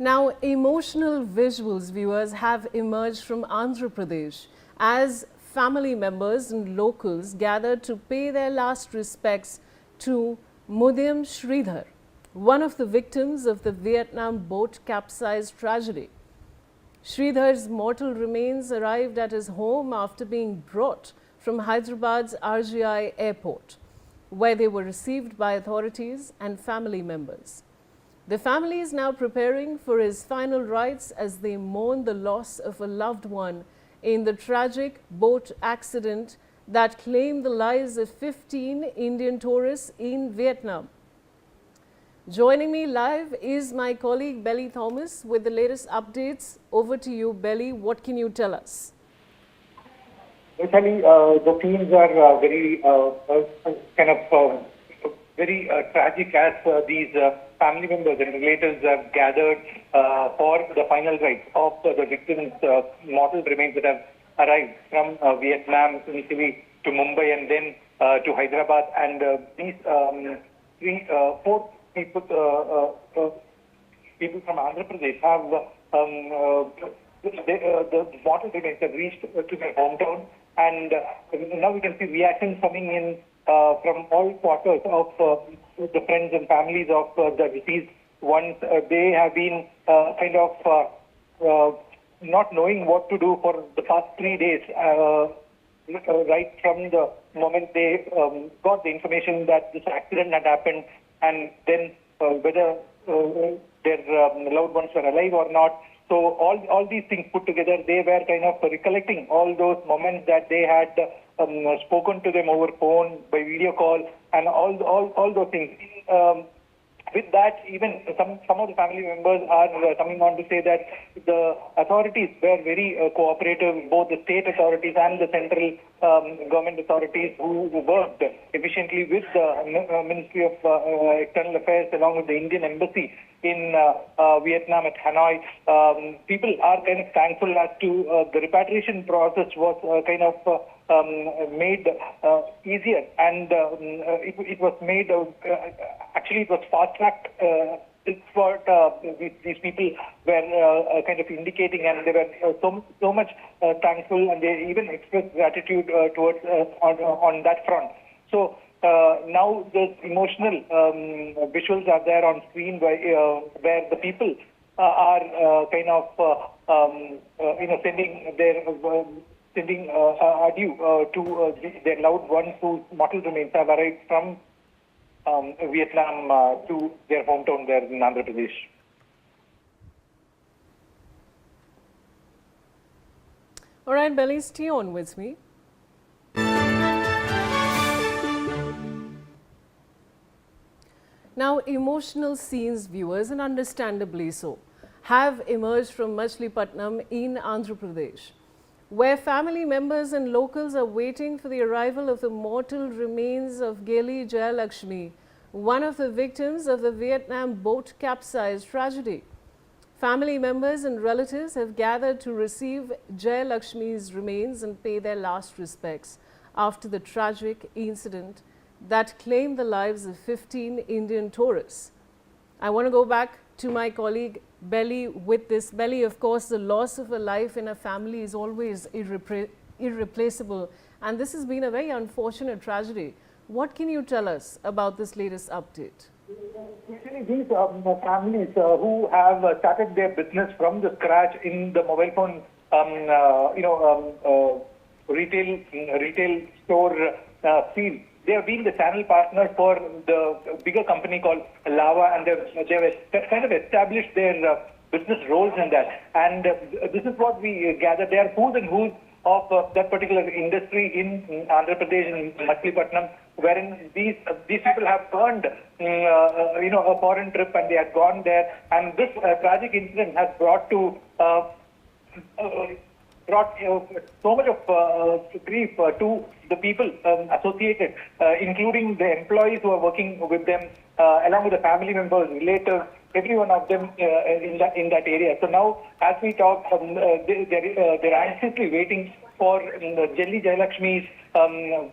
Now, emotional visuals, viewers, have emerged from Andhra Pradesh as family members and locals gathered to pay their last respects to Mourning Sridhar, one of the victims of the Vietnam boat capsize tragedy. Sridhar's mortal remains arrived at his home after being brought from Hyderabad's RGI airport, where they were received by authorities and family members. The family is now preparing for his final rites as they mourn the loss of a loved one in the tragic boat accident that claimed the lives of 15 Indian tourists in Vietnam. Joining me live is my colleague Belly Thomas with the latest updates. Over to you, Belly. What can you tell us? Actually, the scenes are very very tragic as these family members and relatives have gathered for the final rites of the victims' mortal remains that have arrived from Vietnam initially to Mumbai and then to Hyderabad. And these four people from Andhra Pradesh have the mortal remains have reached to their hometown. And now we can see reactions coming in from all quarters of the friends and families of the deceased ones. They have been not knowing what to do for the past 3 days, right from the moment they got the information that this accident had happened, and then whether their loved ones were alive or not. So all these things put together, they were kind of recollecting all those moments that they had spoken to them over phone, by video call, and all those things. With that, even some of the family members are coming on to say that the authorities were very cooperative, both the state authorities and the central government authorities who worked efficiently with the Ministry of External Affairs along with the Indian Embassy in Vietnam at Hanoi. People are kind of thankful as to the repatriation process was made easier, and it was made actually it was fast-tracked. It's what these people were kind of indicating, and they were so much thankful, and they even expressed gratitude towards on that front. So now the emotional visuals are there on screen where the people are sending adieu to their loved ones whose mortal remains have arrived from Vietnam to their hometown there in Andhra Pradesh. All right, Belly, stay on with me. Now, emotional scenes, viewers, and understandably so, have emerged from Machilipatnam in Andhra Pradesh, where family members and locals are waiting for the arrival of the mortal remains of Gelli Lakshmi, one of the victims of the Vietnam boat capsize tragedy. Family members and relatives have gathered to receive Lakshmi's remains and pay their last respects after the tragic incident that claimed the lives of 15 Indian tourists. I want to go back to my colleague Belly with this. Belly, of course, the loss of a life in a family is always irreplaceable, and this has been a very unfortunate tragedy. What can you tell us about this latest update? Usually these families who have started their business from the scratch in the mobile phone, retail store field, they have been the channel partner for the bigger company called Lava, and they've kind of established their business roles in that. And this is what we gather. They are who's and who's of that particular industry in Andhra Pradesh and Machilipatnam, wherein these people have earned a foreign trip, and they had gone there. And this tragic incident has brought so much of grief to the people associated, including the employees who are working with them, along with the family members, relatives, every one of them in that area. So now, as we talk, they're anxiously waiting for Gelli Lakshmi's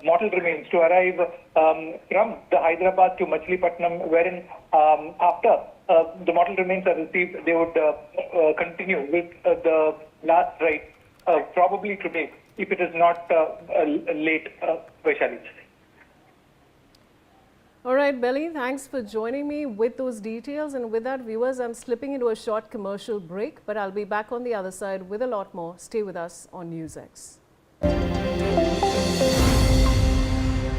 mortal remains to arrive from the Hyderabad to Machilipatnam, wherein after the mortal remains are received, they would continue with the last rite, probably today, if it is not late, Vaishali. All right, Belly, thanks for joining me with those details. And with that, viewers, I'm slipping into a short commercial break, but I'll be back on the other side with a lot more. Stay with us on NewsX.